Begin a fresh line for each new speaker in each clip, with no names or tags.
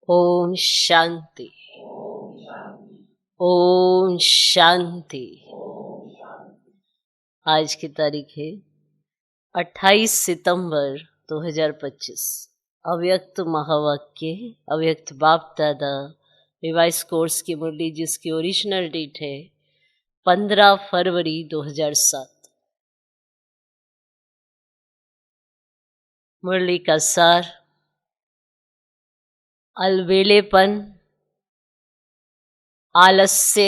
ओम शांति। ओम शांति। आज की तारीख है 28 सितंबर 2025। अव्यक्त महावाक्य, अव्यक्त बाप दादा रिवाइज कोर्स की मुरली, जिसकी ओरिजिनल डेट है 15 फरवरी 2007। मुरली का सार: अलबेलेपन, आलस्य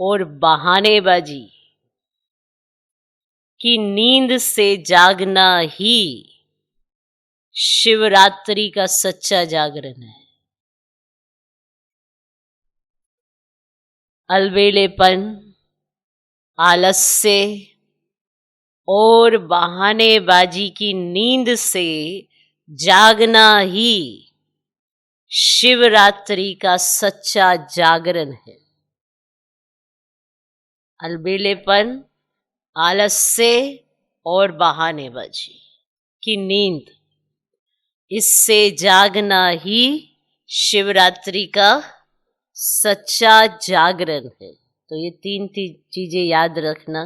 और बहानेबाजी की नींद से जागना ही शिवरात्रि का सच्चा जागरण है। अलबेलेपन, आलस्य और बहानेबाजी की नींद से जागना ही शिवरात्रि का सच्चा जागरण है। अलबेलेपन, आलस्य और बहानेबाजी की नींद, इससे जागना ही शिवरात्रि का सच्चा जागरण है। तो ये तीन चीजें याद रखना: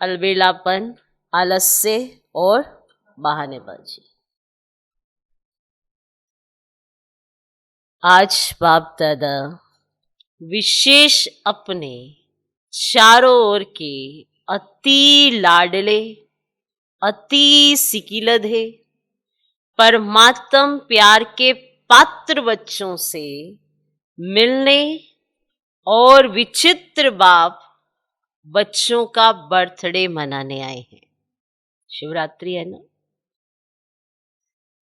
अलबेलापन, आलस्य और बहानेबाजी। आज बाप दादा विशेष अपने चारों ओर के अति लाडले, अति सिकिलधे, परमात्म प्यार के पात्र बच्चों से मिलने और विचित्र बाप बच्चों का बर्थडे मनाने आए हैं। शिवरात्रि है ना।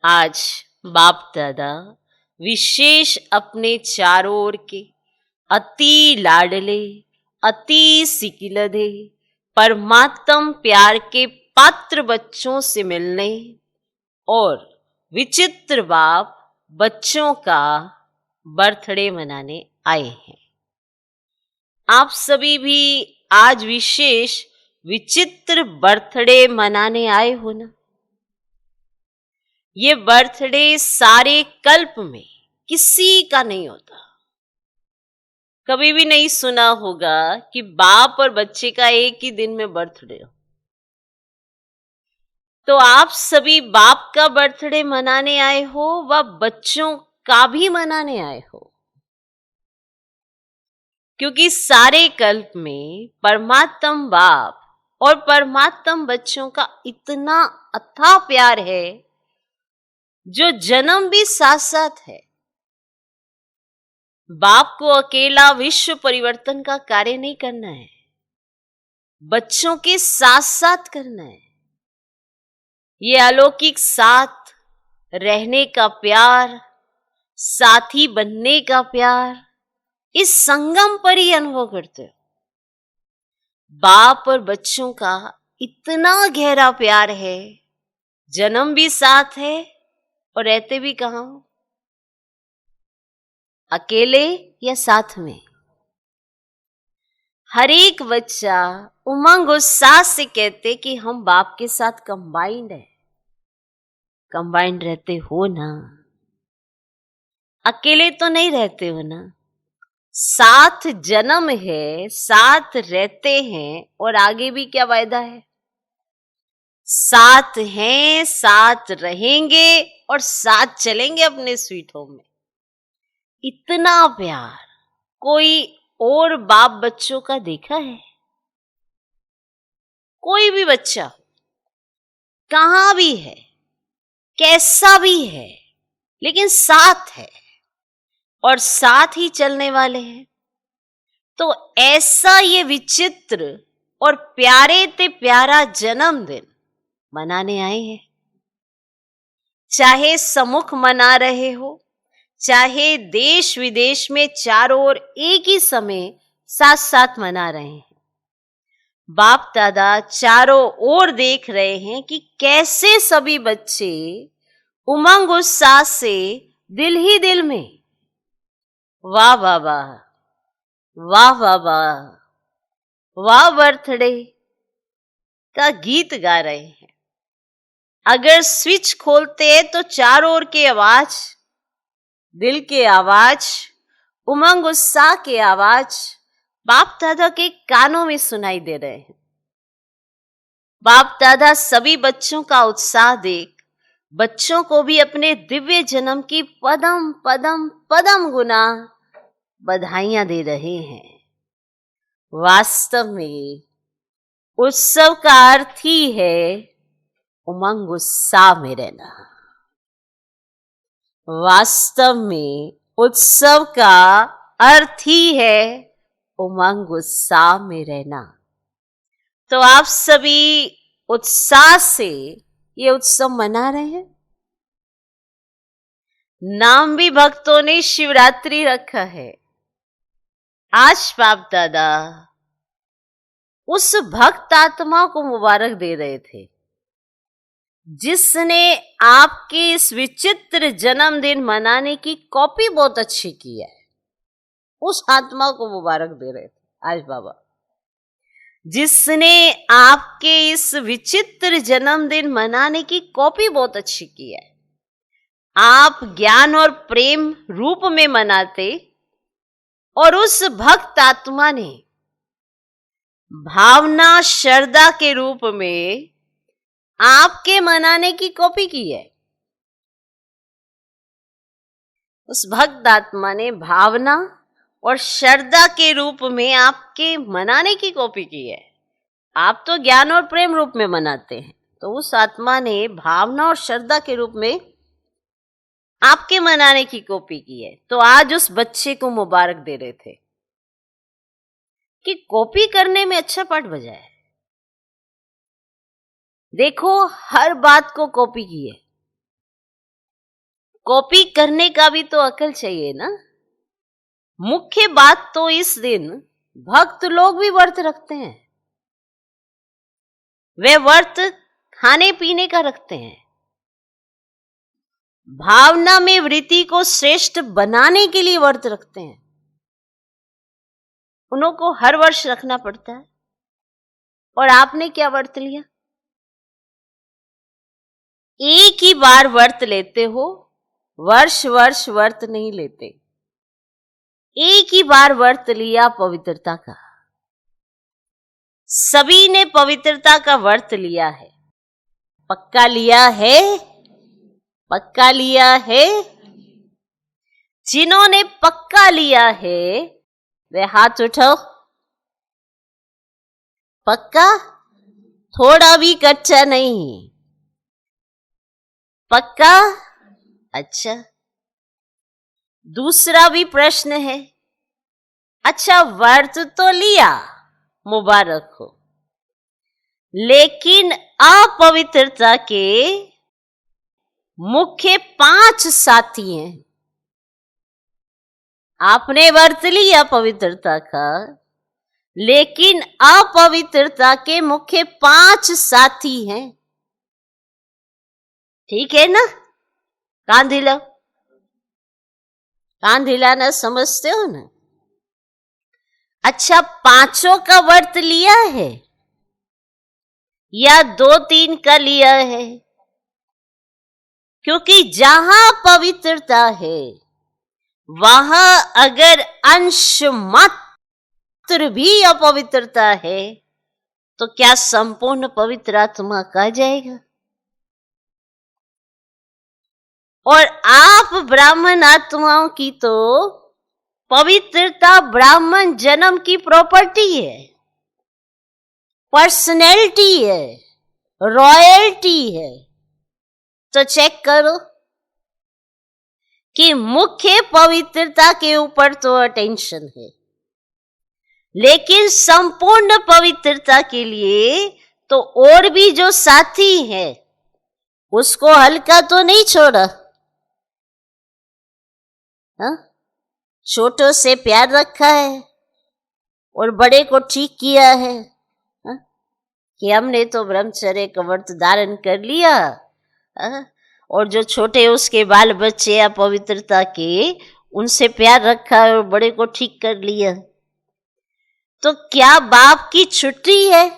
आज बाप दादा विशेष अपने चारों ओर के अति लाडले, अति सिकिलधे, परमात्म प्यार के पात्र बच्चों से मिलने और विचित्र बाप बच्चों का बर्थडे मनाने आए हैं। आप सभी भी आज विशेष विचित्र बर्थडे मनाने आए हो ना। ये बर्थडे सारे कल्प में किसी का नहीं होता। कभी भी नहीं सुना होगा कि बाप और बच्चे का एक ही दिन में बर्थडे हो। तो आप सभी बाप का बर्थडे मनाने आए हो व बच्चों का भी मनाने आए हो, क्योंकि सारे कल्प में परमात्म बाप और परमात्म बच्चों का इतना अथाह प्यार है जो जन्म भी साथ साथ है। बाप को अकेला विश्व परिवर्तन का कार्य नहीं करना है, बच्चों के साथ साथ करना है। ये अलौकिक साथ रहने का प्यार, साथी बनने का प्यार, इस संगम पर ही अनुभव करते हो। बाप और बच्चों का इतना गहरा प्यार है, जन्म भी साथ है और रहते भी कहाँ हो, अकेले या साथ में। हर एक बच्चा उमंग उत्साह से कहते कि हम बाप के साथ कंबाइंड है। कंबाइंड रहते हो ना, अकेले तो नहीं रहते हो ना। साथ जन्म है, साथ रहते हैं और आगे भी क्या वायदा है? साथ हैं, साथ रहेंगे और साथ चलेंगे अपने स्वीट होम में। इतना प्यार कोई और बाप बच्चों का देखा है? कोई भी बच्चा कहां भी है, कैसा भी है, लेकिन साथ है और साथ ही चलने वाले हैं। तो ऐसा ये विचित्र और प्यारे ते प्यारा जन्मदिन मनाने आए हैं। चाहे सम्मुख मना रहे हो, चाहे देश विदेश में चारों ओर एक ही समय साथ साथ मना रहे हैं। बाप दादा चारों ओर देख रहे हैं कि कैसे सभी बच्चे उमंग उत्साह से दिल ही दिल में वाह बाबा, वाह बाबा, वाह बर्थडे का गीत गा रहे हैं। अगर स्विच खोलते हैं तो चारों ओर के आवाज, दिल के आवाज, उमंग उत्साह के आवाज बाप दादा के कानों में सुनाई दे रहे हैं। बाप दादा सभी बच्चों का उत्साह देख बच्चों को भी अपने दिव्य जन्म की पदम पदम पदम गुना बधाइयां दे रहे हैं। वास्तव में उत्सव का अर्थ ही है उमंग उत्साह में रहना। वास्तव में उत्सव का अर्थ ही है उमंग उत्साह में रहना। तो आप सभी उत्साह से ये उत्सव मना रहे हैं। नाम भी भक्तों ने शिवरात्रि रखा है। आज बाप दादा उस भक्त आत्मा को मुबारक दे रहे थे जिसने आपके इस विचित्र जन्मदिन मनाने की कॉपी बहुत अच्छी की है। उस आत्मा को मुबारक दे रहे थे आज बाबा, जिसने आपके इस विचित्र जन्मदिन मनाने की कॉपी बहुत अच्छी की है। आप ज्ञान और प्रेम रूप में मनाते और उस भक्त आत्मा ने भावना श्रद्धा के रूप में आपके मनाने की कॉपी की है। उस भक्त आत्मा ने भावना और श्रद्धा के रूप में आपके मनाने की कॉपी की है। आप तो ज्ञान और प्रेम रूप में मनाते हैं, तो उस आत्मा ने भावना और श्रद्धा के रूप में आपके मनाने की कॉपी की है। तो आज उस बच्चे को मुबारक दे रहे थे कि कॉपी करने में अच्छा पाठ बजा है। देखो, हर बात को कॉपी की है। कॉपी करने का भी तो अकल चाहिए ना। मुख्य बात तो इस दिन भक्त लोग भी व्रत रखते हैं। वे व्रत खाने पीने का रखते हैं, भावना में वृत्ति को श्रेष्ठ बनाने के लिए व्रत रखते हैं। उन्हों को हर वर्ष रखना पड़ता है। और आपने क्या व्रत लिया? एक ही बार व्रत लेते हो, वर्ष वर्ष व्रत नहीं लेते। एक ही बार व्रत लिया पवित्रता का। सभी ने पवित्रता का व्रत लिया है। पक्का लिया है, पक्का लिया है। जिन्होंने पक्का लिया है वे हाथ उठाओ। पक्का, थोड़ा भी कच्चा नहीं। पक्का? अच्छा, दूसरा भी प्रश्न है। अच्छा, व्रत तो लिया, मुबारक हो, लेकिन अपवित्रता के मुख्य 5 साथी हैं। आपने व्रत लिया पवित्रता का, लेकिन अपवित्रता के मुख्य 5 साथी हैं। ठीक है ना? कान हिलाओ, कान हिलाना समझते हो ना? अच्छा, 5 का व्रत लिया है या 2-3 का लिया है? क्योंकि जहां पवित्रता है वहां अगर अंश मात्र भी अपवित्रता है तो क्या संपूर्ण पवित्र आत्मा कहा जाएगा? और आप ब्राह्मण आत्माओं की तो पवित्रता ब्राह्मण जन्म की प्रॉपर्टी है, पर्सनैलिटी है, रॉयल्टी है। तो चेक करो कि मुख्य पवित्रता के ऊपर तो अटेंशन है, लेकिन संपूर्ण पवित्रता के लिए तो और भी जो साथी है उसको हल्का तो नहीं छोड़ा। छोटों से प्यार रखा है और बड़े को ठीक किया है। कि हमने तो ब्रह्मचर्य का व्रत धारण कर लिया, और जो छोटे उसके बाल बच्चे या पवित्रता के उनसे प्यार रखा और बड़े को ठीक कर लिया। तो क्या बाप की छुट्टी है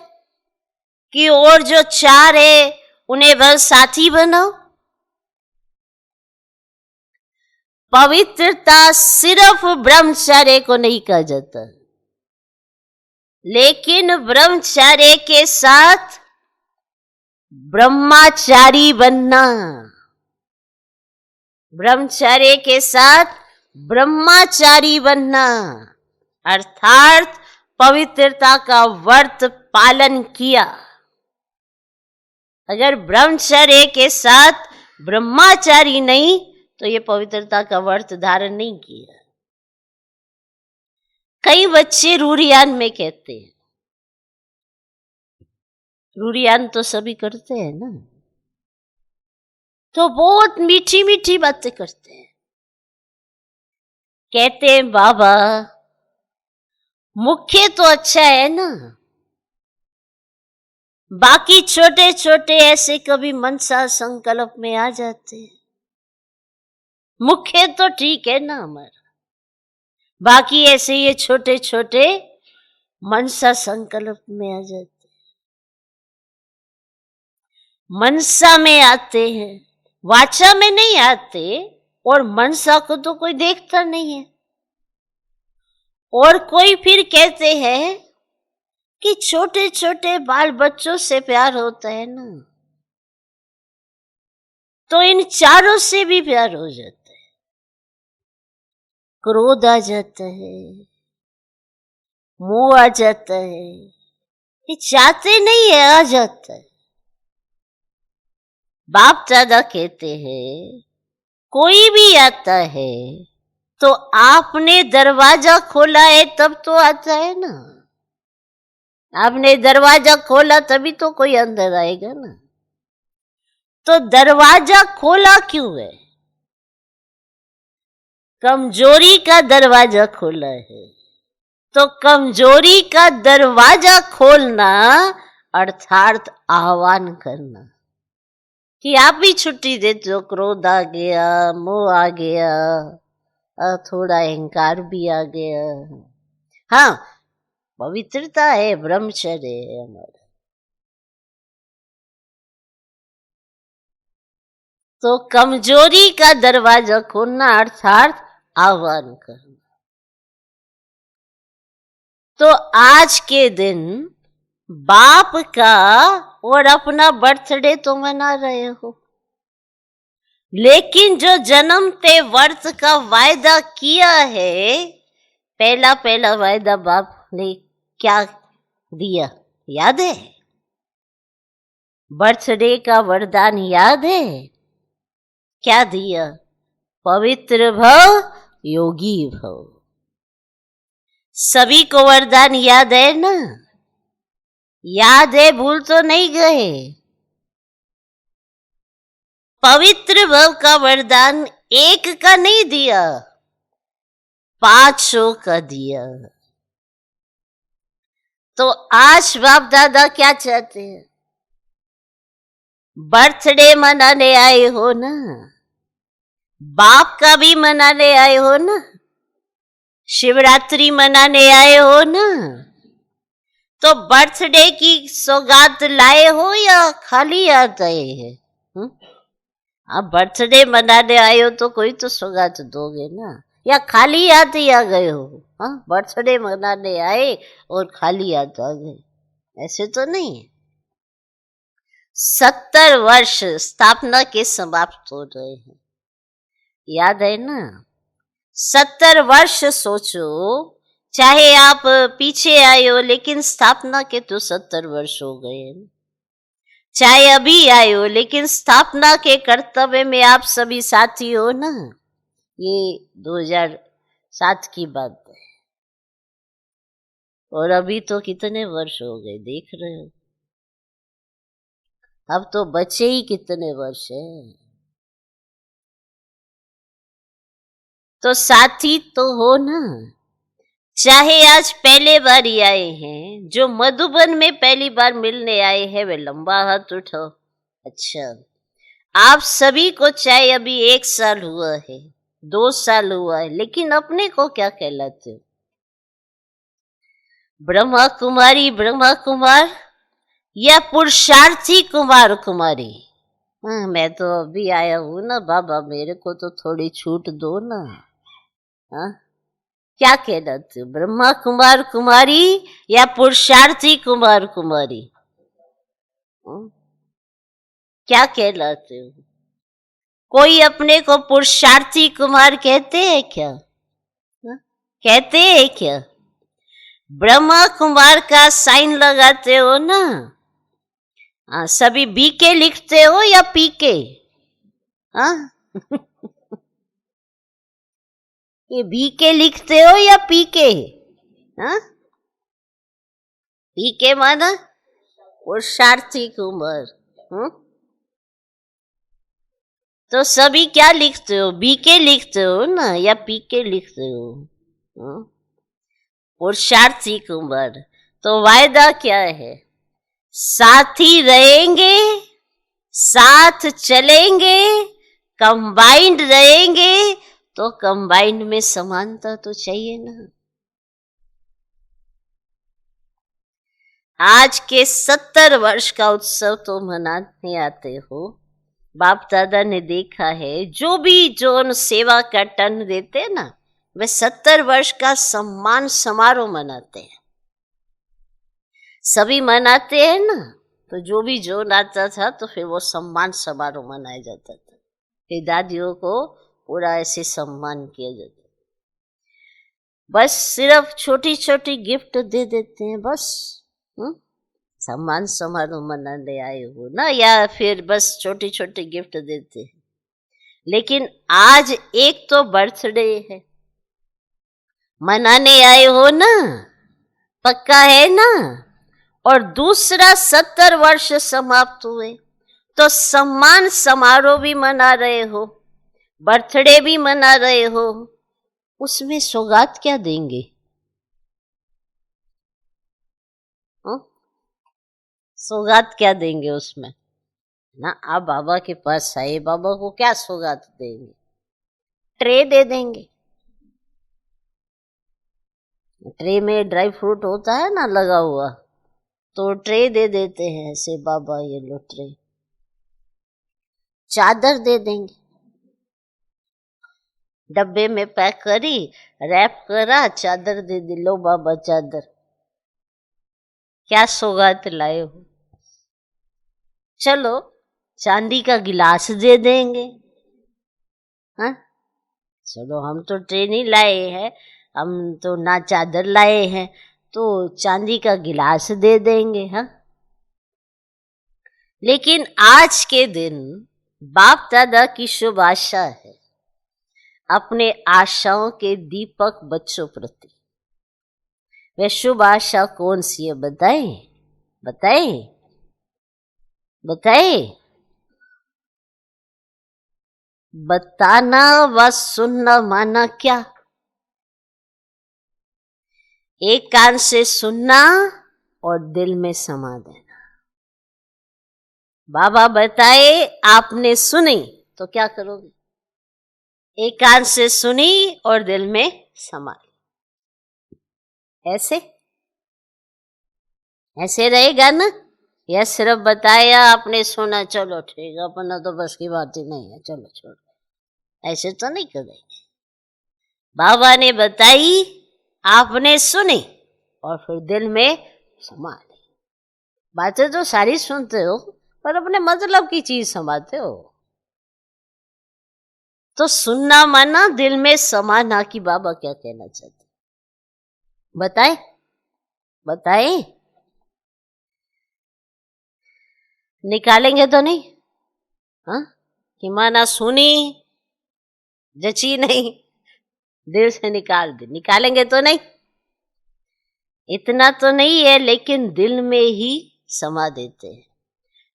कि और जो 4 है उन्हें वह साथी बनाओ। पवित्रता सिर्फ ब्रह्मचर्य को नहीं कहा जाता, लेकिन ब्रह्मचर्य के साथ ब्रह्मचारी बनना, ब्रह्मचर्य के साथ ब्रह्मचारी बनना, अर्थात पवित्रता का व्रत पालन किया। अगर ब्रह्मचर्य के साथ ब्रह्मचारी नहीं तो ये पवित्रता का व्रत धारण नहीं किया। कई बच्चे रूरियान में कहते हैं, रूरियान तो सभी करते हैं ना, तो बहुत मीठी मीठी बातें करते हैं। कहते हैं बाबा मुख्य तो अच्छा है ना, बाकी छोटे छोटे ऐसे कभी मनसा संकल्प में आ जाते हैं। मुख्य तो ठीक है ना हमारा, बाकी ऐसे ये छोटे छोटे मनसा संकल्प में आ जाते हैं। मनसा में आते हैं, वाचा में नहीं आते, और मनसा को तो कोई देखता नहीं है। और कोई फिर कहते हैं कि छोटे छोटे बाल बच्चों से प्यार होता है ना, तो इन चारों से भी प्यार हो जाता है। क्रोध आ जाता है, मोह आ जाता है, ये चाहते नहीं है, आ जाता है। बाप दादा कहते हैं कोई भी आता है तो आपने दरवाजा खोला है तब तो आता है ना, आपने दरवाजा खोला तभी तो कोई अंदर आएगा ना। तो दरवाजा खोला क्यों है? कमजोरी का दरवाजा खोला है। तो कमजोरी का दरवाजा खोलना अर्थात आह्वान करना कि आप भी छुट्टी देते हो। क्रोध आ गया, मोह आ गया, थोड़ा अहंकार भी आ गया। हाँ, पवित्रता है, ब्रह्मचर्य है हमारा। तो कमजोरी का दरवाजा खोलना अर्थात आह्वान करना। तो आज के दिन बाप का और अपना बर्थडे तो मना रहे हो, लेकिन जो जन्मते वर्ष का वायदा किया है, पहला पहला वायदा बाप ने क्या दिया याद है? बर्थडे का वरदान याद है? क्या दिया? पवित्र भव, योगी भव। सभी को वरदान याद है ना? याद है, भूल तो नहीं गए। पवित्र भव का वरदान एक का नहीं दिया, 500 का दिया। तो आज बाप दादा क्या चाहते हैं? बर्थडे मनाने आए हो ना, बाप का भी मनाने आए हो ना, शिवरात्रि मनाने आए हो ना, तो बर्थडे की सौगात लाए हो या खाली याद आए हैं? आप बर्थडे मनाने आए हो तो कोई तो सौगात दोगे ना, या खाली याद ही आ गए हो? हाँ, बर्थडे मनाने आए और खाली याद आ गए, ऐसे तो नहीं है। 70 वर्ष स्थापना के समाप्त हो रहे हैं, याद है ना? 70 वर्ष सोचो, चाहे आप पीछे आए हो लेकिन स्थापना के तो 70 वर्ष हो गए, चाहे अभी आए हो लेकिन स्थापना के कर्तव्य में आप सभी साथी हो ना। ये 2007 की बात है, और अभी तो कितने वर्ष हो गए देख रहे हो। अब तो बचे ही कितने वर्ष हैं। तो साथी तो हो ना, चाहे आज पहले बार ही आए हैं, जो मधुबन में पहली बार मिलने आए हैं वे लंबा हाथ उठाओ। अच्छा, आप सभी को चाहे अभी 1 साल हुआ है, 2 साल हुआ है, लेकिन अपने को क्या कहलाते हो? ब्रह्मा कुमारी, ब्रह्मा कुमार, या पुरुषार्थी कुमार कुमारी? हाँ, मैं तो अभी आया हूं ना बाबा, मेरे को तो थोड़ी छूट दो ना। हाँ, क्या कहलाते हो, ब्रह्मा कुमार कुमारी या पुरुषार्थी कुमार कुमारी? हाँ? क्या कहलाते हो? कोई अपने को पुरुषार्थी कुमार कहते हैं क्या? हाँ? कहते हैं क्या? ब्रह्मा कुमार का साइन लगाते हो ना? हाँ, सभी बी के लिखते हो या पी के? हाँ? ये बी के लिखते हो या पी के? हाँ? पी के माना पुरुषार्थी कुमार। तो सभी क्या लिखते हो, बी के लिखते हो ना या पी के लिखते हो? हाँ? पुरुषार्थी कुमार। तो वायदा क्या है? साथ ही रहेंगे, साथ चलेंगे, कंबाइंड रहेंगे। तो कंबाइंड में समानता तो चाहिए ना। आज के 70 वर्ष का उत्सव तो मनाने आते हो। बाप दादा ने देखा है, जो भी जो सेवा का टन देते ना, वे 70 वर्ष का सम्मान समारोह मनाते हैं। सभी मनाते हैं ना, तो जो भी जो आता था तो फिर वो सम्मान समारोह मनाया जाता था। फिर दादियों को पूरा ऐसे सम्मान किया जाता। बस सिर्फ छोटी छोटी गिफ्ट दे देते हैं बस। सम्मान समारोह मनाने आए हो ना, या फिर बस छोटी छोटी गिफ्ट देते हैं। लेकिन आज एक तो बर्थडे है, मनाने आए हो ना, पक्का है ना। और दूसरा 70 वर्ष समाप्त हुए, तो सम्मान समारोह भी मना रहे हो, बर्थडे भी मना रहे हो। उसमें सौगात क्या देंगे? सौगात क्या देंगे उसमें ना? आप बाबा के पास आए, बाबा को क्या सौगात देंगे? ट्रे दे देंगे। ट्रे में ड्राई फ्रूट होता है ना लगा हुआ, तो ट्रे दे देते हैं ऐसे, बाबा ये लो ट्रे। चादर दे देंगे, डब्बे में पैक करी, रैप करा, चादर दे दी, लो बाबा चादर। क्या सौगात लाए हो? चलो चांदी का गिलास दे देंगे। हाँ, चलो हम तो ट्रे नहीं लाए हैं, हम तो ना चादर लाए हैं, तो चांदी का गिलास दे देंगे। हाँ, लेकिन आज के दिन बाप दादा की शुभ आशा है, अपने आशाओं के दीपक बच्चों प्रति। वह शुभ आशा कौन सी है? बताए बताए बताए। बताना व सुनना माना क्या? एक कान से सुनना और दिल में समा देना। बाबा बताए, आपने सुनी तो क्या करोगे? एक कान से सुनी और दिल में समा। ऐसे ऐसे रहेगा ना, या सिर्फ बताया आपने सुना, चलो ठीक है, अपना तो बस की बात ही नहीं है, चलो छोड़ो, ऐसे तो नहीं करेंगे। बाबा ने बताई, आपने सुनी और फिर दिल में समा ली। बातें तो सारी सुनते हो, पर अपने मतलब की चीज समाते हो। तो सुनना माना दिल में समाना, कि बाबा क्या कहना चाहते? बताए बताए। निकालेंगे तो नहीं? हाँ, कि माना सुनी, जची नहीं, दिल से निकाल दी, निकालेंगे तो नहीं? इतना तो नहीं है, लेकिन दिल में ही समा देते हैं।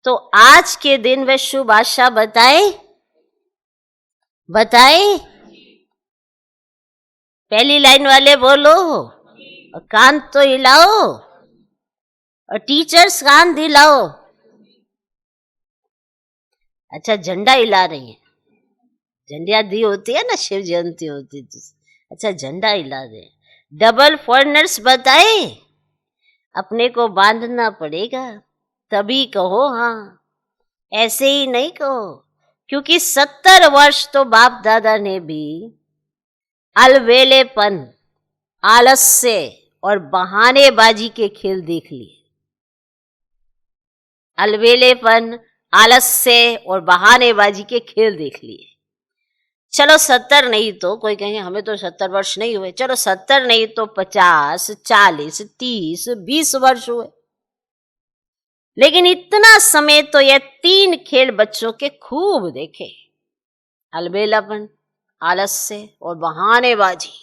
तो आज के दिन वे शुभ आशा बताए बताए। पहली लाइन वाले बोलो, और कान तो हिलाओ, और टीचर्स कान दिलाओ। अच्छा, झंडा हिला रही है, झंडिया दी होती है ना, शिव जयंती होती थी। अच्छा, झंडा हिला रहे। डबल फॉरनर्स बताए, अपने को बांधना पड़ेगा, तभी कहो, हाँ, ऐसे ही नहीं कहो, क्योंकि 70 वर्ष तो बाप दादा ने भी अलवेलेपन, आलस्य और बहानेबाजी के खेल देख लिए। अलवेलेपन, आलस्य और बहानेबाजी के खेल देख लिए। चलो 70 नहीं तो, कोई कहेंगे हमें तो 70 वर्ष नहीं हुए, चलो 70 नहीं तो 50, 40, 30, 20 वर्ष हुए, लेकिन इतना समय तो ये 3 खेल बच्चों के खूब देखे। अलबेलापन, आलस्य और बहानेबाजी,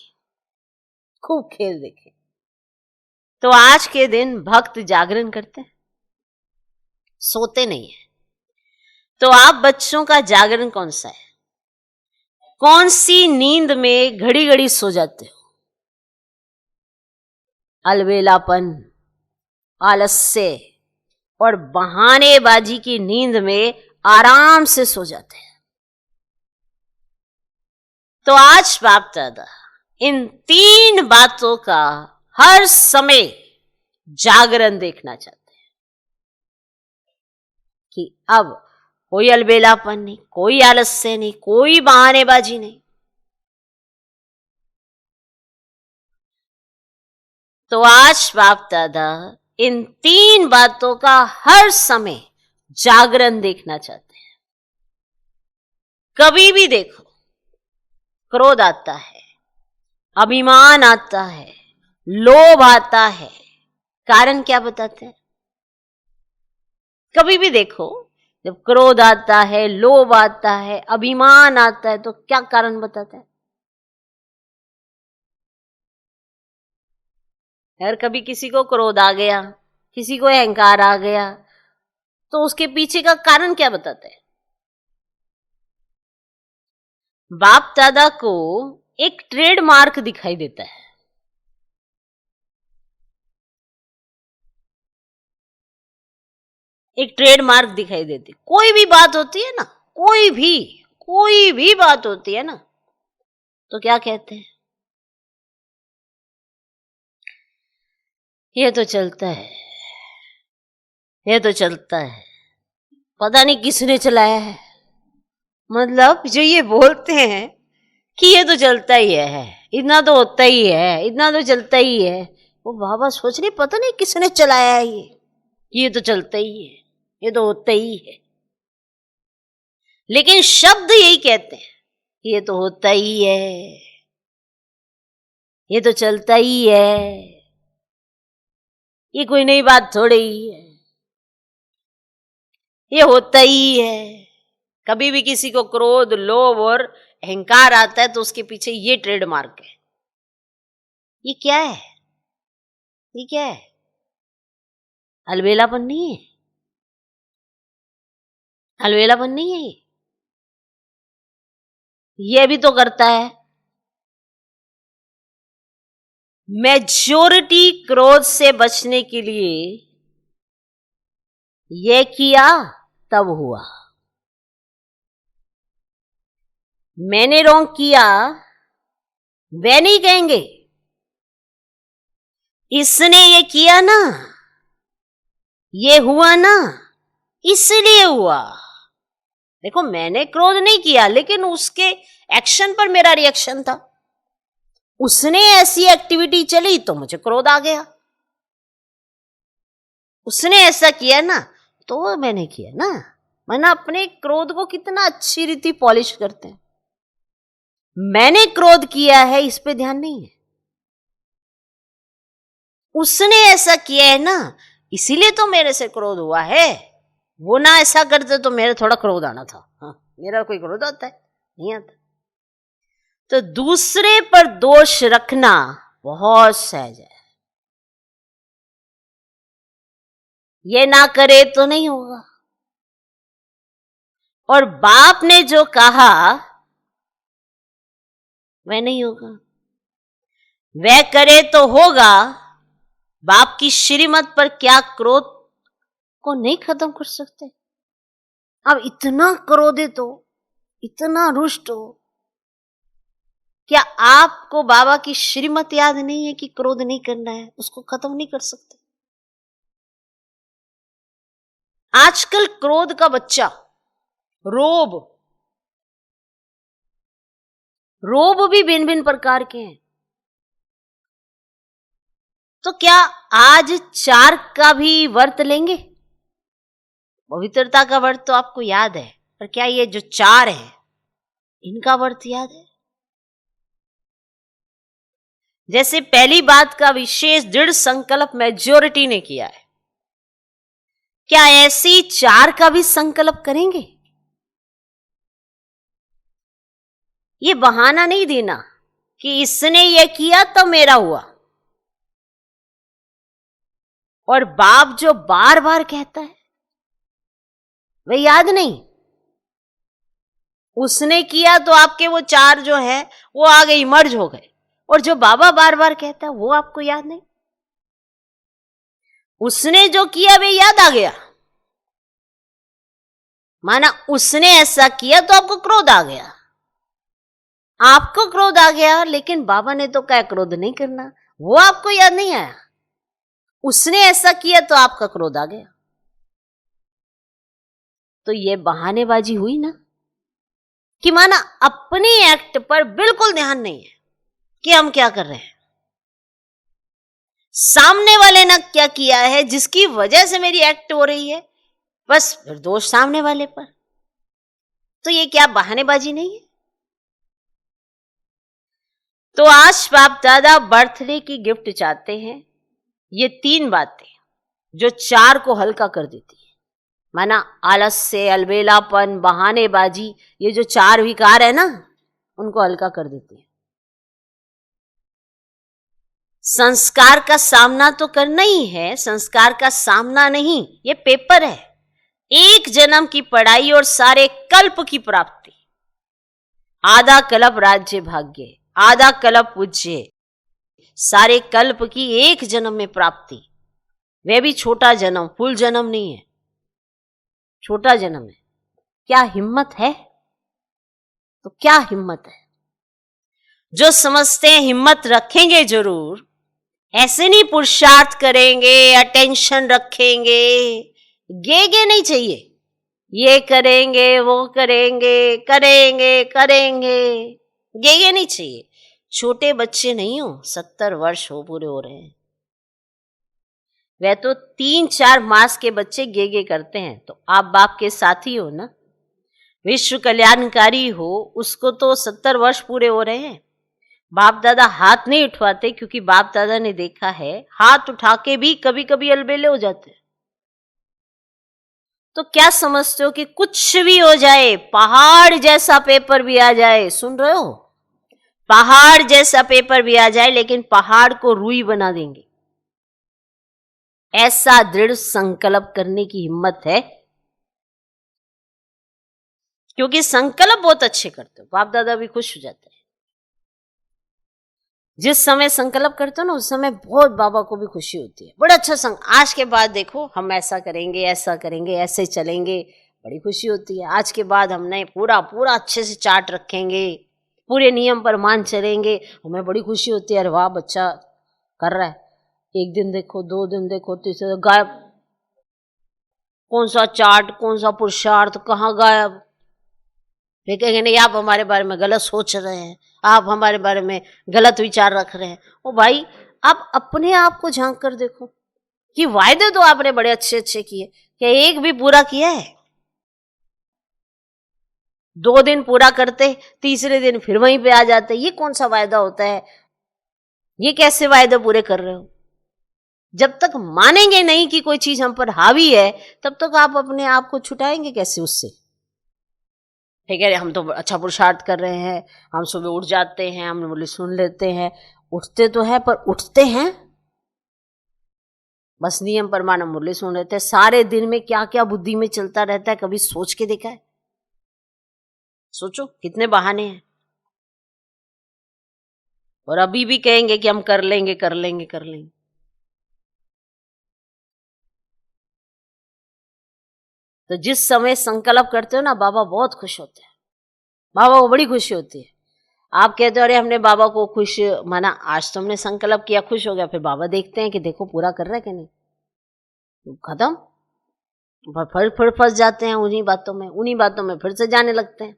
खूब खेल देखे। तो आज के दिन भक्त जागरण करते हैं, सोते नहीं है। तो आप बच्चों का जागरण कौन सा है? कौन सी नींद में घड़ी घड़ी सो जाते हो? अलबेलापन, आलस्य और बहानेबाजी की नींद में आराम से सो जाते हैं। तो आज बाप दादा इन 3 बातों का हर समय जागरण देखना चाहते हैं कि अब कोई अलबेलापन नहीं, कोई आलस्य नहीं, कोई बहानेबाजी नहीं। तो आज बाप दादा इन 3 बातों का हर समय जागरण देखना चाहते हैं। कभी भी देखो, क्रोध आता है, अभिमान आता है, लोभ आता है, कारण क्या बताते हैं? कभी भी देखो, जब क्रोध आता है, लोभ आता है, अभिमान आता है, तो क्या कारण बताता है? अगर कभी किसी को क्रोध आ गया, किसी को अहंकार आ गया, तो उसके पीछे का कारण क्या बताता है? बाप दादा को एक ट्रेडमार्क दिखाई देता है। एक ट्रेडमार्क दिखाई देती। कोई भी बात होती है ना, कोई भी बात होती है ना, तो क्या कहते हैं? ये तो चलता है, ये तो चलता है, पता नहीं किसने चलाया है। मतलब जो ये बोलते हैं कि ये तो चलता ही है, इतना तो होता ही है, इतना तो चलता ही है, वो बाबा सोच रहे पता नहीं किसने चलाया है ये तो चलता ही है, ये तो होता ही है। लेकिन शब्द यही कहते हैं, ये तो होता ही है, ये तो चलता ही है, ये कोई नई बात थोड़ी ही है, ये होता ही है। कभी भी किसी को क्रोध, लोभ और अहंकार आता है तो उसके पीछे ये ट्रेडमार्क है। ये क्या है? ये क्या है? अलबेलापन नहीं है, अलबेलापन नहीं है ये भी तो करता है। मेजॉरिटी क्रोध से बचने के लिए ये किया तब हुआ। मैंने रॉन्ग किया वे नहीं कहेंगे, इसने ये किया ना, ये हुआ ना, इसलिए हुआ। देखो मैंने क्रोध नहीं किया, लेकिन उसके एक्शन पर मेरा रिएक्शन था। उसने ऐसी एक्टिविटी चली तो मुझे क्रोध आ गया। उसने ऐसा किया ना तो मैंने किया ना। मैंने अपने क्रोध को कितना अच्छी रीति पॉलिश करते हैं। मैंने क्रोध किया है इस पे ध्यान नहीं है, उसने ऐसा किया है ना, इसीलिए तो मेरे से क्रोध हुआ है। वो ना ऐसा करते तो मेरा थोड़ा क्रोध आना था। हाँ, मेरा कोई क्रोध आता है? नहीं आता। तो दूसरे पर दोष रखना बहुत सहज है। ये ना करे तो नहीं होगा। और बाप ने जो कहा वह नहीं होगा, वह करे तो होगा। बाप की श्रीमत पर क्या क्रोध को नहीं खत्म कर सकते? अब इतना क्रोधित हो, इतना रुष्ट हो, क्या आपको बाबा की श्रीमत याद नहीं है कि क्रोध नहीं करना है, उसको खत्म नहीं कर सकते? आजकल क्रोध का बच्चा, रोब भी भिन्न भिन्न प्रकार के हैं। तो क्या आज 4 का भी व्रत लेंगे? पवित्रता का व्रत तो आपको याद है, पर क्या ये जो 4 है इनका व्रत याद है? जैसे पहली बात का विशेष दृढ़ संकल्प मेजॉरिटी ने किया है, क्या ऐसी 4 का भी संकल्प करेंगे? ये बहाना नहीं देना कि इसने ये किया तो मेरा हुआ। और बाप जो बार बार कहता है वह याद नहीं, उसने किया तो आपके वो 4 जो है वो आ गए, मर्ज हो गए। और जो बाबा बार बार कहता है वो आपको याद नहीं। उसने जो किया वे याद आ गया, माना उसने ऐसा किया तो आपको क्रोध आ गया। आपको क्रोध आ गया, लेकिन बाबा ने तो कहा क्रोध नहीं करना, वो आपको याद नहीं आया। उसने ऐसा किया तो आपका क्रोध आ गया। तो ये बहानेबाजी हुई ना, कि माना अपने एक्ट पर बिल्कुल ध्यान नहीं है कि हम क्या कर रहे हैं, सामने वाले ने क्या किया है जिसकी वजह से मेरी एक्ट हो रही है, बस फिर दोष सामने वाले पर। तो ये क्या बहानेबाजी नहीं है? तो आज बाप दादा बर्थडे की गिफ्ट चाहते हैं। ये 3 बातें जो 4 को हल्का कर देती है, माना आलस्य, अलबेलापन, बहानेबाजी, ये जो 4 विकार है ना, उनको हल्का कर देती है। संस्कार का सामना तो करना ही है, संस्कार का सामना नहीं, ये पेपर है। 1 जन्म की पढ़ाई और सारे कल्प की प्राप्ति। आधा कल्प राज्य भाग्य, आधा कल्प पूज्य, सारे कल्प की 1 जन्म में प्राप्ति। वह भी छोटा जन्म, फुल जन्म नहीं है, छोटा जन्म है। क्या हिम्मत है? तो क्या हिम्मत है? जो समझते हैं हिम्मत रखेंगे जरूर, ऐसे नहीं पुरुषार्थ करेंगे, अटेंशन रखेंगे, गे नहीं चाहिए, ये करेंगे वो करेंगे, करेंगे करेंगे, गे नहीं चाहिए। छोटे बच्चे नहीं हो, 70 वर्ष हो पूरे हो रहे हैं। वह तो 3-4 मास के बच्चे गे करते हैं, तो आप बाप के साथी हो ना, विश्व कल्याणकारी हो, उसको तो 70 वर्ष पूरे हो रहे हैं। बाप दादा हाथ नहीं उठवाते, क्योंकि बाप दादा ने देखा है हाथ उठा के भी कभी कभी अलबेले हो जाते हैं। तो क्या समझते हो कि कुछ भी हो जाए, पहाड़ जैसा पेपर भी आ जाए, सुन रहे हो, पहाड़ जैसा पेपर भी आ जाए, लेकिन पहाड़ को रुई बना देंगे। ऐसा दृढ़ संकल्प करने की हिम्मत है, क्योंकि संकल्प बहुत अच्छे करते हो, बाप दादा भी खुश हो जाते हैं। जिस समय संकल्प करते हो ना, उस समय बहुत बाबा को भी खुशी होती है। बड़ा अच्छा आज के बाद देखो हम ऐसा करेंगे, ऐसा करेंगे, ऐसे चलेंगे, बड़ी खुशी होती है। आज के बाद हमने पूरा पूरा अच्छे से चार्ट रखेंगे, पूरे नियम पर मान चलेंगे, हमें बड़ी खुशी होती है। अरे वाह, बच्चा कर रहा है। 1 दिन देखो, 2 दिन देखो, तीसरे गायब। कौन सा चार्ट, कौन सा पुरुषार्थ, कहाँ गायब? फिर कहेंगे नहीं, आप हमारे बारे में गलत सोच रहे हैं, आप हमारे बारे में गलत विचार रख रहे हैं। ओ भाई, आप अपने आप को झांक कर देखो कि वायदे तो आपने बड़े अच्छे अच्छे किए, क्या एक भी पूरा किया है? 2 दिन पूरा करते, तीसरे दिन फिर वहीं पे आ जाते। ये कौन सा वायदा होता है? ये कैसे वायदे पूरे कर रहे हो? जब तक मानेंगे नहीं कि कोई चीज हम पर हावी है, तब तक आप अपने आप को छुटाएंगे कैसे उससे? ठीक है, हम तो अच्छा पुरुषार्थ कर रहे हैं, हम सुबह उठ जाते हैं, हम बोले सुन लेते हैं, उठते तो है पर उठते हैं बस नियम पर माना मुरली सुन लेते हैं। सारे दिन में क्या क्या बुद्धि में चलता रहता है, कभी सोच के देखा है? सोचो कितने बहाने हैं। और अभी भी कहेंगे कि हम कर लेंगे कर लेंगे कर लेंगे। तो जिस समय संकल्प करते हो ना, बाबा बहुत खुश होते हैं, बाबा को बड़ी खुशी होती है। आप कहते हो अरे हमने बाबा को खुश माना, आज तो हमने संकल्प किया, खुश हो गया, फिर बाबा देखते हैं कि देखो पूरा कर रहा है कि नहीं, खत्म। फिर फंस जाते हैं उन्हीं बातों में फिर से जाने लगते हैं।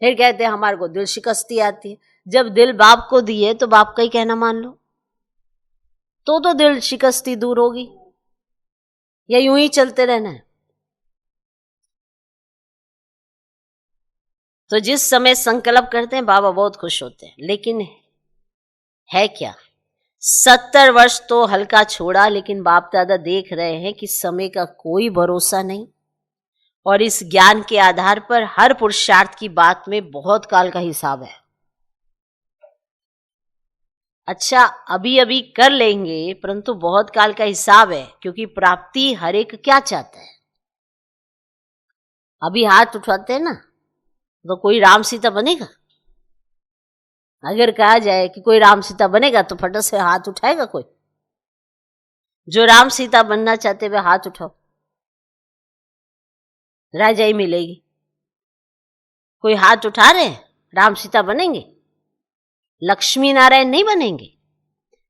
फिर कहते हैं हमारे को दिल शिकस्ती आती है। जब दिल बाप को दिए तो बाप का ही कहना मान लो, तो दिल शिकस्ती दूर होगी, या यूं ही चलते रहना है। तो जिस समय संकल्प करते हैं बाबा बहुत खुश होते हैं, लेकिन है क्या, 70 वर्ष तो हल्का छोड़ा, लेकिन बाप दादा देख रहे हैं कि समय का कोई भरोसा नहीं, और इस ज्ञान के आधार पर हर पुरुषार्थ की बात में बहुत काल का हिसाब है। अच्छा अभी अभी कर लेंगे, परंतु बहुत काल का हिसाब है, क्योंकि प्राप्ति हर एक क्या चाहता है। अभी हाथ उठाते हैं ना, तो कोई राम सीता बनेगा? अगर कहा जाए कि कोई राम सीता बनेगा तो फटक से हाथ उठाएगा कोई? जो राम सीता बनना चाहते हुए हाथ उठाओ, राजाई मिलेगी। कोई हाथ उठा रहे हैं, राम सीता बनेंगे? लक्ष्मी नारायण नहीं बनेंगे।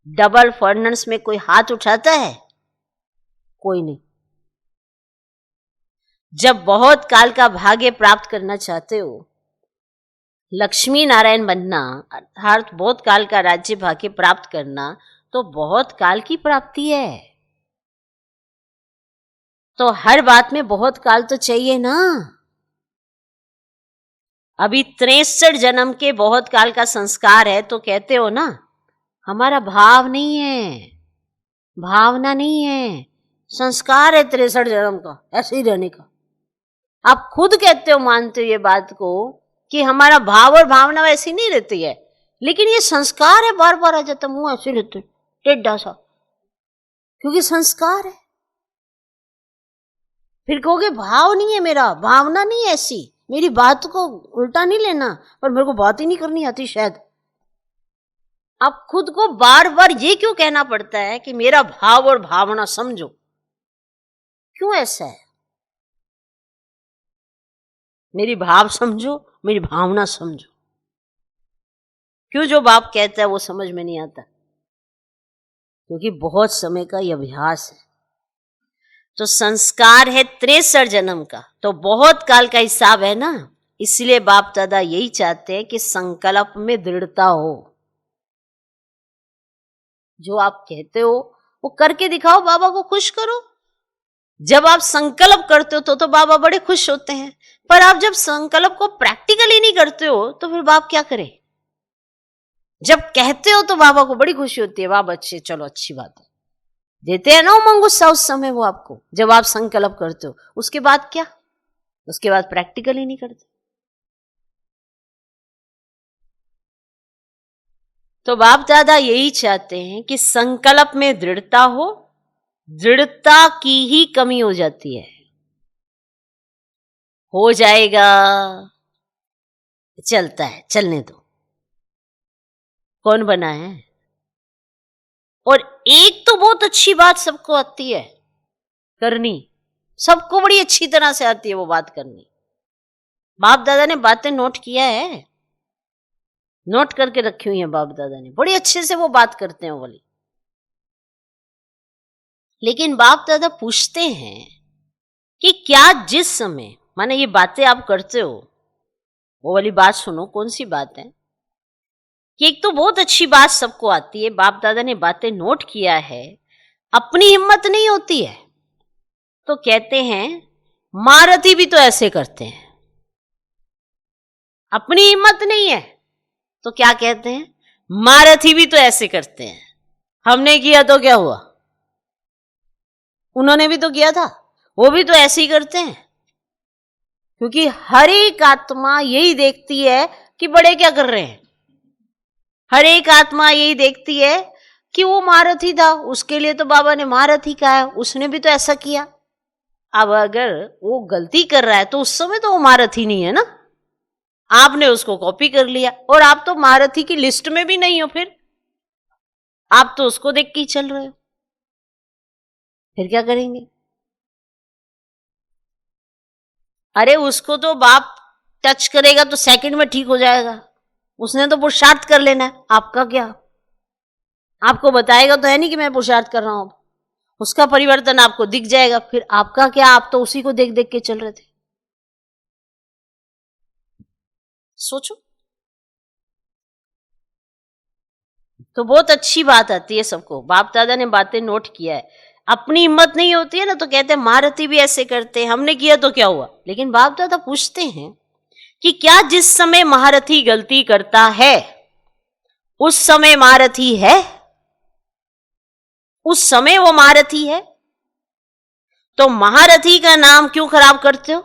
डबल फर्नेस में कोई हाथ उठाता है? कोई नहीं। जब बहुत काल का भाग्य प्राप्त करना चाहते हो, लक्ष्मी नारायण बनना अर्थात बहुत काल का राज्य भाग्य प्राप्त करना, तो बहुत काल की प्राप्ति है। तो हर बात में बहुत काल तो चाहिए ना। अभी 63 जन्म के बहुत काल का संस्कार है, तो कहते हो ना हमारा भाव नहीं है, भावना नहीं है, संस्कार है 63 जन्म का ऐसे ही रहने का। आप खुद कहते हो, मानते हो ये बात को कि हमारा भाव और भावना वैसी नहीं रहती है, लेकिन ये संस्कार है, बार बार आ जाता मुंह ऐसे रहते टेढ़ा सा, क्योंकि संस्कार है। फिर कहोगे भाव नहीं है मेरा, भावना नहीं है ऐसी, मेरी बात को उल्टा नहीं लेना, पर मेरे को बात ही नहीं करनी आती शायद। आप खुद को बार बार ये क्यों कहना पड़ता है कि मेरा भाव और भावना समझो? क्यों ऐसा है? मेरी भाव समझो, मेरी भावना समझो। क्यों जो बाप कहता है वो समझ में नहीं आता? क्योंकि बहुत समय का ये अभ्यास है। तो संस्कार है 63 जन्म का, तो बहुत काल का हिसाब है ना। इसलिए बाप दादा यही चाहते हैं कि संकल्प में दृढ़ता हो। जो आप कहते हो वो करके दिखाओ, बाबा को खुश करो। जब आप संकल्प करते हो तो बाबा बड़े खुश होते हैं, पर आप जब संकल्प को प्रैक्टिकली नहीं करते हो तो फिर बाप क्या करे? जब कहते हो तो बाबा को बड़ी खुशी होती है, बाबा अच्छे, चलो अच्छी बात है, देते हैं ना उमंग उत्साह उस समय वो आपको, जब आप संकल्प करते हो। उसके बाद क्या? उसके बाद प्रैक्टिकली नहीं करते। तो बाप दादा यही चाहते हैं कि संकल्प में दृढ़ता हो। दृढ़ता की ही कमी हो जाती है। हो जाएगा, चलता है, चलने दो, कौन बना है? और एक तो बहुत अच्छी बात सबको आती है करनी, सबको बड़ी अच्छी तरह से आती है वो बात करनी। बाप दादा ने बातें नोट किया है, नोट करके रखी हुई है बाप दादा ने, बड़ी अच्छे से वो बात करते हैं वो वाली। लेकिन बाप दादा पूछते हैं कि क्या जिस समय, माने ये बातें आप करते हो, वो वाली बात सुनो, कौन सी बात है कि एक तो बहुत अच्छी बात सबको आती है, बाप दादा ने बातें नोट किया है, अपनी हिम्मत नहीं होती है, तो कहते हैं महारथी भी तो ऐसे करते हैं। अपनी हिम्मत नहीं है तो क्या कहते हैं? महारथी भी तो ऐसे करते हैं। हमने किया तो क्या हुआ? उन्होंने भी तो किया था, वो भी तो ऐसे ही करते हैं। क्योंकि हर एक आत्मा यही देखती है कि बड़े क्या कर रहे हैं। हर एक आत्मा यही देखती है कि वो महारथी था, उसके लिए तो बाबा ने महारथी कहा है, उसने भी तो ऐसा किया। अब अगर वो गलती कर रहा है तो उस समय तो वो महारथी नहीं है ना, आपने उसको कॉपी कर लिया, और आप तो महारथी की लिस्ट में भी नहीं हो, फिर आप तो उसको देख के ही चल रहे हो, फिर क्या करेंगे? अरे उसको तो बाप टच करेगा तो सेकंड में ठीक हो जाएगा, उसने तो पुरुषार्थ कर लेना है, आपका क्या? आपको बताएगा तो है नहीं कि मैं पुरुषार्थ कर रहा हूं, उसका परिवर्तन आपको दिख जाएगा। फिर आपका क्या, आप तो उसी को देख देख के चल रहे थे। सोचो। तो बहुत अच्छी बात आती है सबको। बाप दादा ने बातें नोट किया है। अपनी हिम्मत नहीं होती है ना, तो कहते हैं महारथी भी ऐसे करते हैं, हमने किया तो क्या हुआ। लेकिन बाप दादा पूछते हैं कि क्या जिस समय महारथी गलती करता है उस समय महारथी है? उस समय वो महारथी है? तो महारथी का नाम क्यों खराब करते हो?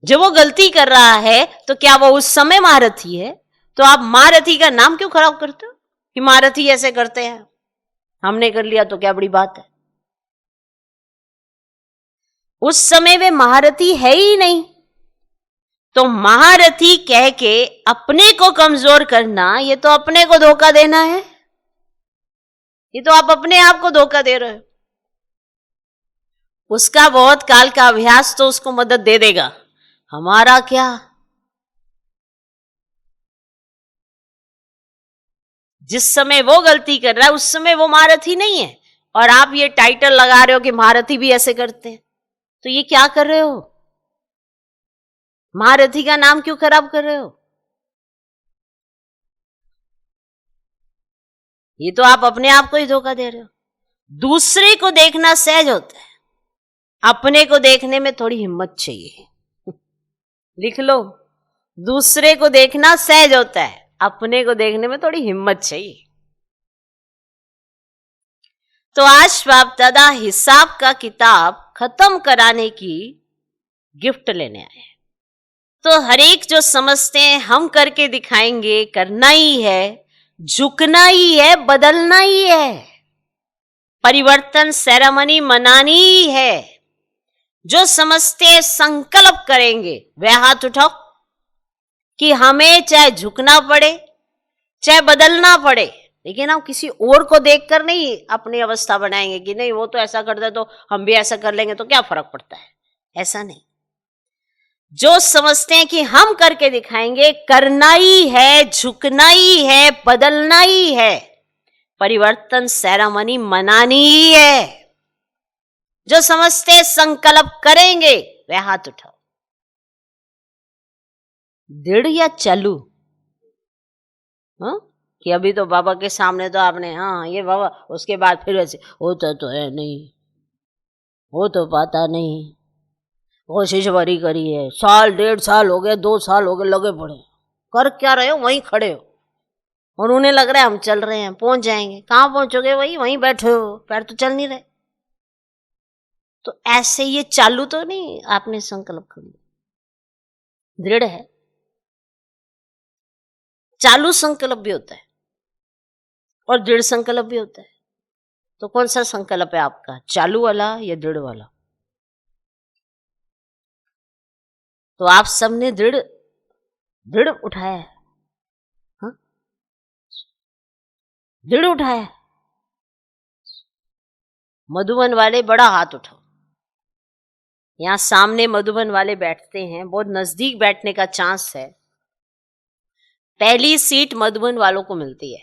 जब वो गलती कर रहा है तो क्या वो उस समय महारथी है? तो आप महारथी का नाम क्यों खराब करते हो कि महारथी ऐसे करते हैं, हमने कर लिया तो क्या बड़ी बात है। उस समय वे महारथी है ही नहीं। तो महारथी कह के अपने को कमजोर करना, ये तो अपने को धोखा देना है। ये तो आप अपने आप को धोखा दे रहे हो। उसका बहुत काल का अभ्यास तो उसको मदद दे देगा, हमारा क्या। जिस समय वो गलती कर रहा है उस समय वो महारथी नहीं है, और आप ये टाइटल लगा रहे हो कि महारथी भी ऐसे करते हैं। तो ये क्या कर रहे हो? महारथी का नाम क्यों खराब कर रहे हो? ये तो आप अपने आप को ही धोखा दे रहे हो। दूसरे को देखना सहज होता है, अपने को देखने में थोड़ी हिम्मत चाहिए। लिख लो, दूसरे को देखना सहज होता है, अपने को देखने में थोड़ी हिम्मत चाहिए। तो आज बाप दादा हिसाब का किताब खत्म कराने की गिफ्ट लेने आए। तो हर एक जो समझते हैं हम करके दिखाएंगे, करना ही है, झुकना ही है, बदलना ही है, परिवर्तन सेरेमनी मनानी ही है। जो समझते हैं संकल्प करेंगे वे हाथ उठाओ कि हमें चाहे झुकना पड़े चाहे बदलना पड़े, लेकिन हम किसी और को देखकर नहीं अपनी अवस्था बनाएंगे कि नहीं वो तो ऐसा करता है तो हम भी ऐसा कर लेंगे तो क्या फर्क पड़ता है। ऐसा नहीं। जो समझते हैं कि हम करके दिखाएंगे, करना ही है, झुकना ही है, बदलना ही है, परिवर्तन सेरेमनी मनानी ही है। जो समझते संकल्प करेंगे वे हाथ उठाओ। दृढ़ या चालू? हाँ, कि अभी तो बाबा के सामने तो आपने हाँ ये बाबा, उसके बाद फिर ऐसे होता तो है नहीं, वो तो पता नहीं, कोशिश बड़ी करी है, साल 1.5 साल हो गए, 2 साल हो गए, लगे पड़े, कर क्या रहे हो? वहीं खड़े हो और उन्हें लग रहा है हम चल रहे हैं, पहुंच जाएंगे। कहाँ पहुंचोगे? वहीं बैठे हो, पैर तो चल नहीं रहे। तो ऐसे ये चालू तो नहीं आपने संकल्प कर लिया, दृढ़ है। चालू संकल्प भी होता है और दृढ़ संकल्प भी होता है। तो कौन सा संकल्प है आपका, चालू वाला या दृढ़ वाला? तो आप सबने दृढ़ उठाया है, हाँ? दृढ़ उठाया है। मधुबन वाले बड़ा हाथ उठाओ। यहां सामने मधुबन वाले बैठते हैं, बहुत नजदीक बैठने का चांस है। पहली सीट मधुबन वालों को मिलती है।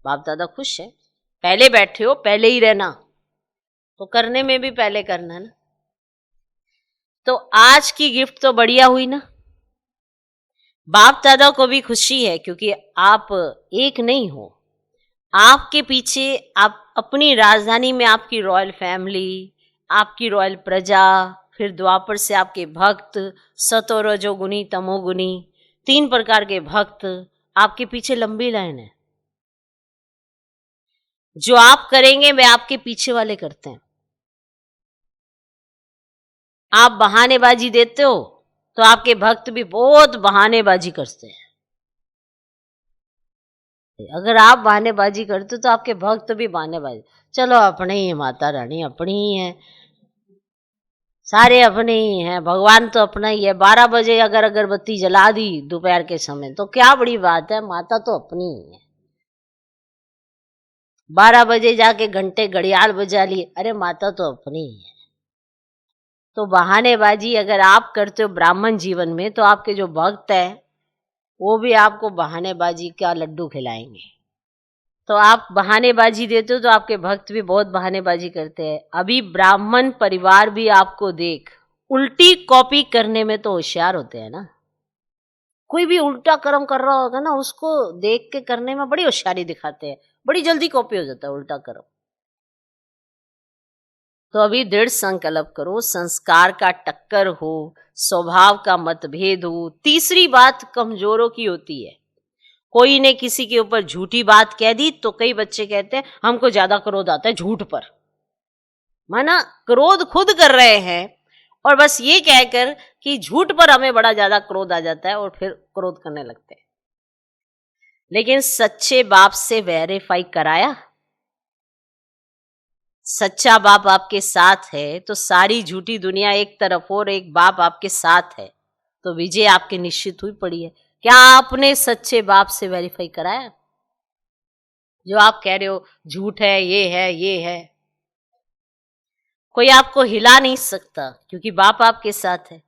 बाप दादा खुश है, पहले बैठे हो, पहले ही रहना, तो करने में भी पहले करना ना। तो आज की गिफ्ट तो बढ़िया हुई ना। बाप दादा को भी खुशी है क्योंकि आप एक नहीं हो, आपके पीछे आप अपनी राजधानी में आपकी रॉयल फैमिली, आपकी रॉयल प्रजा, फिर द्वापर से आपके भक्त, सतो रजोगुनी तमोगुनी, 3 प्रकार के भक्त आपके पीछे लंबी लाइन है। जो आप करेंगे वे आपके पीछे वाले करते हैं। आप बहानेबाजी देते हो तो आपके भक्त भी बहुत बहानेबाजी करते हैं। अगर आप बहानेबाजी करते हो तो आपके भक्त भी बहानेबाजी, चलो अपने ही है, माता रानी अपनी ही है, सारे अपने ही हैं, भगवान तो अपना ही है। 12 बजे अगर अगरबत्ती जला दी दोपहर के समय तो क्या बड़ी बात है, माता तो अपनी ही है। 12 बजे जाके घंटे घड़ियाल बजा लिए, अरे माता तो अपनी ही है। तो बहानेबाजी अगर आप करते हो ब्राह्मण जीवन में, तो आपके जो भक्त है वो भी आपको बहानेबाजी का लड्डू खिलाएंगे। तो आप बहानेबाजी देते हो तो आपके भक्त भी बहुत बहानेबाजी करते हैं। अभी ब्राह्मण परिवार भी आपको देख उल्टी कॉपी करने में तो होशियार होते हैं ना। कोई भी उल्टा कर्म कर रहा होगा ना, उसको देख के करने में बड़ी होशियारी दिखाते हैं, बड़ी जल्दी कॉपी हो जाता है उल्टा कर्म। तो अभी दृढ़ संकल्प करो, संस्कार का टक्कर हो, स्वभाव का मतभेद हो। तीसरी बात कमजोरों की होती है। कोई ने किसी के ऊपर झूठी बात कह दी तो कई बच्चे कहते हैं हमको ज्यादा क्रोध आता है झूठ पर। माना क्रोध खुद कर रहे हैं और बस ये कहकर कि झूठ पर हमें बड़ा ज्यादा क्रोध आ जाता है और फिर क्रोध करने लगते हैं। लेकिन सच्चे बाप से वेरीफाई कराया। सच्चा बाप आपके साथ है तो सारी झूठी दुनिया एक तरफ और एक बाप आपके साथ है, तो विजय आपकी निश्चित हुई पड़ी है। क्या आपने सच्चे बाप से वेरीफाई कराया? जो आप कह रहे हो झूठ है, ये है, कोई आपको हिला नहीं सकता क्योंकि बाप आपके साथ है।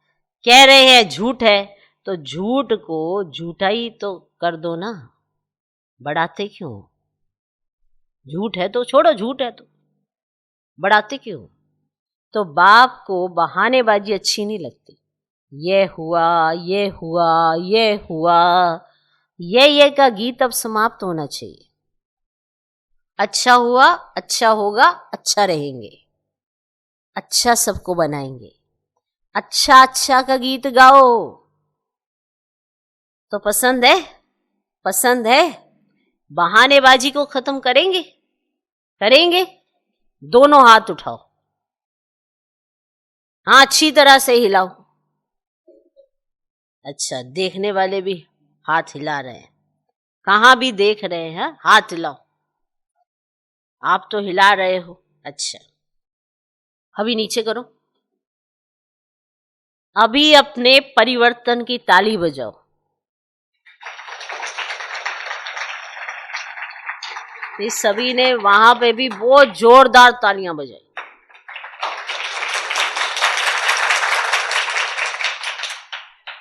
कह रहे हैं झूठ है तो झूठ को झूठा ही तो कर दो ना, बढ़ाते क्यों? झूठ है तो छोड़ो, झूठ है तो बढ़ाते क्यों? तो बाप को बहानेबाजी अच्छी नहीं लगती। ये हुआ, ये हुआ, ये हुआ, ये का गीत अब समाप्त होना चाहिए। अच्छा हुआ, अच्छा होगा, अच्छा रहेंगे, अच्छा सबको बनाएंगे, अच्छा अच्छा का गीत गाओ। तो पसंद है? पसंद है? बहानेबाजी को खत्म करेंगे? करेंगे? दोनों हाथ उठाओ, हाँ अच्छी तरह से हिलाओ। अच्छा, देखने वाले भी हाथ हिला रहे हैं, कहां भी देख रहे हैं, हाथ हिलाओ। आप तो हिला रहे हो, अच्छा। अभी नीचे करो, अभी अपने परिवर्तन की ताली बजाओ। इस सभी ने वहां पे भी बहुत जोरदार तालियां बजाई।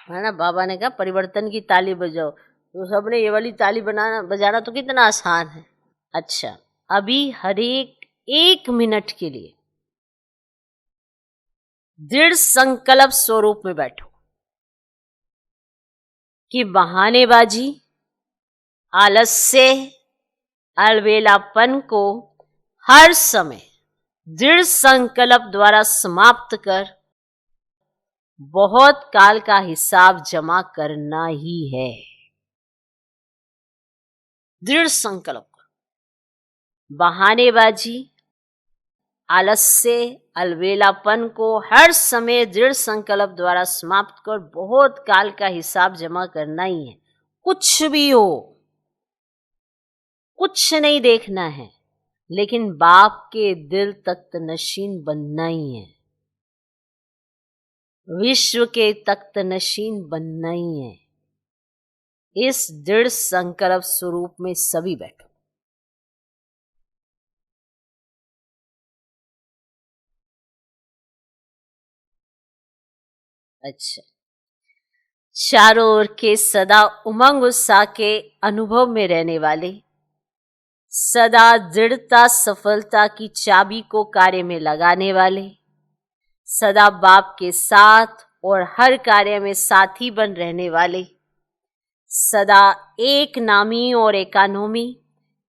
है ना, बाबा ने कहा परिवर्तन की ताली बजाओ, तो सबने ये वाली ताली बजाना तो कितना आसान है। अच्छा, अभी हर एक मिनट के लिए दृढ़ संकल्प स्वरूप में बैठो कि बहानेबाजी, आलस्य, अलबेलापन को हर समय दृढ़ संकल्प द्वारा समाप्त कर बहुत काल का हिसाब जमा करना ही है। दृढ़ संकल्प, बहानेबाजी, आलस्य, अलबेलापन को हर समय दृढ़ संकल्प द्वारा समाप्त कर बहुत काल का हिसाब जमा करना ही है। कुछ भी हो, कुछ नहीं देखना है, लेकिन बाप के दिल तख्त नशीन बनना ही है, विश्व के तख्त नशीन बनना ही है। इस दृढ़ संकल्प स्वरूप में सभी बैठो। अच्छा, चारों ओर के सदा उमंग उत्साह के अनुभव में रहने वाले, सदा दृढ़ता सफलता की चाबी को कार्य में लगाने वाले, सदा बाप के साथ और हर कार्य में साथी बन रहने वाले, सदा एक नामी और एकानोमी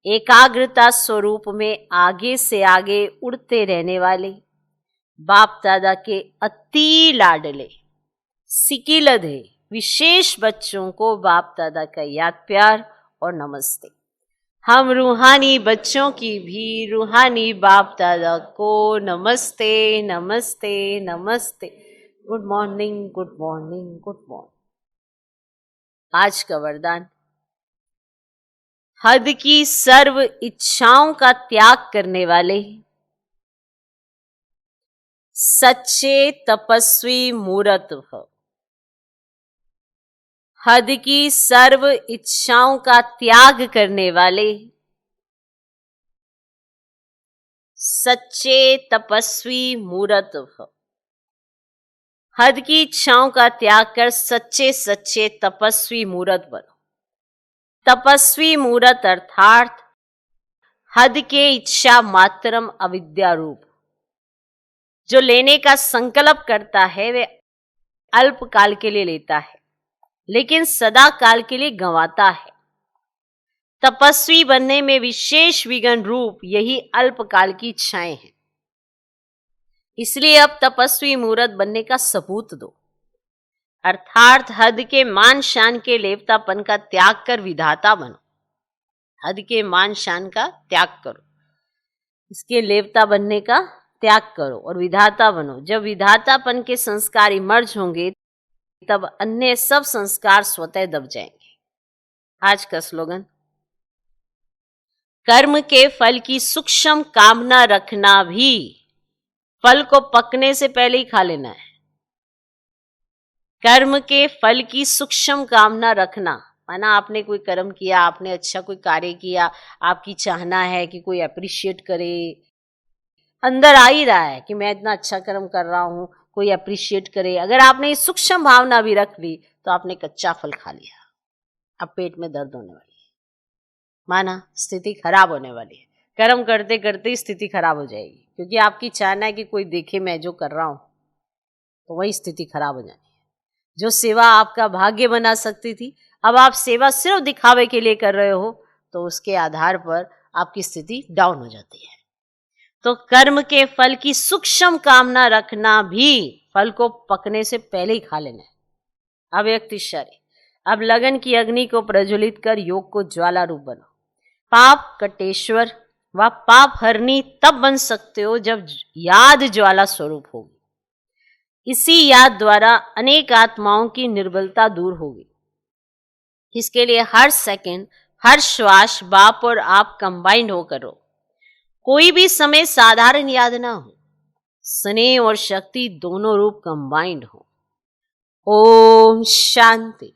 एकाग्रता स्वरूप में आगे से आगे उड़ते रहने वाले, बाप दादा के अति लाडले सिकिलधे विशेष बच्चों को बाप दादा का याद प्यार और नमस्ते। हम रूहानी बच्चों की भी रूहानी बाप दादा को नमस्ते नमस्ते नमस्ते। Good morning, good morning, good morning. आज का वरदान, हद की सर्व इच्छाओं का त्याग करने वाले, सच्चे तपस्वी मूर्त हो। हद की सर्व इच्छाओं का त्याग करने वाले, सच्चे तपस्वी मूर्त हो। हद की इच्छाओं का त्याग कर सच्चे सच्चे तपस्वी मूर्त बनो। तपस्वी मूर्त अर्थात हद के इच्छा मात्रम अविद्या रूप। जो लेने का संकल्प करता है वे अल्प काल के लिए लेता है, लेकिन सदा काल के लिए गंवाता है। तपस्वी बनने में विशेष विघ्न रूप यही अल्पकाल की इच्छाएं हैं। इसलिए अब तपस्वी मूर्त बनने का सबूत दो, अर्थात हद के मान शान के लेवतापन का त्याग कर विधाता बनो। हद के मान शान का त्याग करो, इसके लेवता बनने का त्याग करो और विधाता बनो। जब विधातापन के संस्कार इमर्ज होंगे तब अन्य सब संस्कार स्वतः दब जाएंगे। आज का स्लोगन, कर्म के फल की सूक्ष्म कामना रखना भी फल को पकने से पहले ही खा लेना है। कर्म के फल की सूक्ष्म कामना रखना माना आपने कोई कर्म किया, आपने अच्छा कोई कार्य किया, आपकी चाहना है कि कोई अप्रिशिएट करे, अंदर आ ही रहा है कि मैं इतना अच्छा कर्म कर रहा हूं, कोई अप्रिशिएट करे। अगर आपने ये सूक्ष्म भावना भी रख ली तो आपने कच्चा फल खा लिया। अब पेट में दर्द होने वाली है, माना स्थिति खराब होने वाली है। कर्म करते करते ही स्थिति खराब हो जाएगी, क्योंकि आपकी चाहना है कि कोई देखे मैं जो कर रहा हूं, तो वही स्थिति खराब हो जानी है। जो सेवा आपका भाग्य बना सकती थी, अब आप सेवा सिर्फ दिखावे के लिए कर रहे हो, तो उसके आधार पर आपकी स्थिति डाउन हो जाती है। तो कर्म के फल की सूक्ष्म कामना रखना भी फल को पकने से पहले ही खा लेना है। अब एक तीसरी, अब लगन की अग्नि को प्रज्वलित कर योग को ज्वाला रूप बनो। पाप कटेश्वर व पाप हरनी तब बन सकते हो जब याद ज्वाला स्वरूप होगी। इसी याद द्वारा अनेक आत्माओं की निर्बलता दूर होगी। इसके लिए हर सेकंड, हर श्वास बाप और आप कंबाइंड होकर हो। कोई भी समय साधारण याद ना हो, स्नेह और शक्ति दोनों रूप कंबाइंड हो। ओम शांति।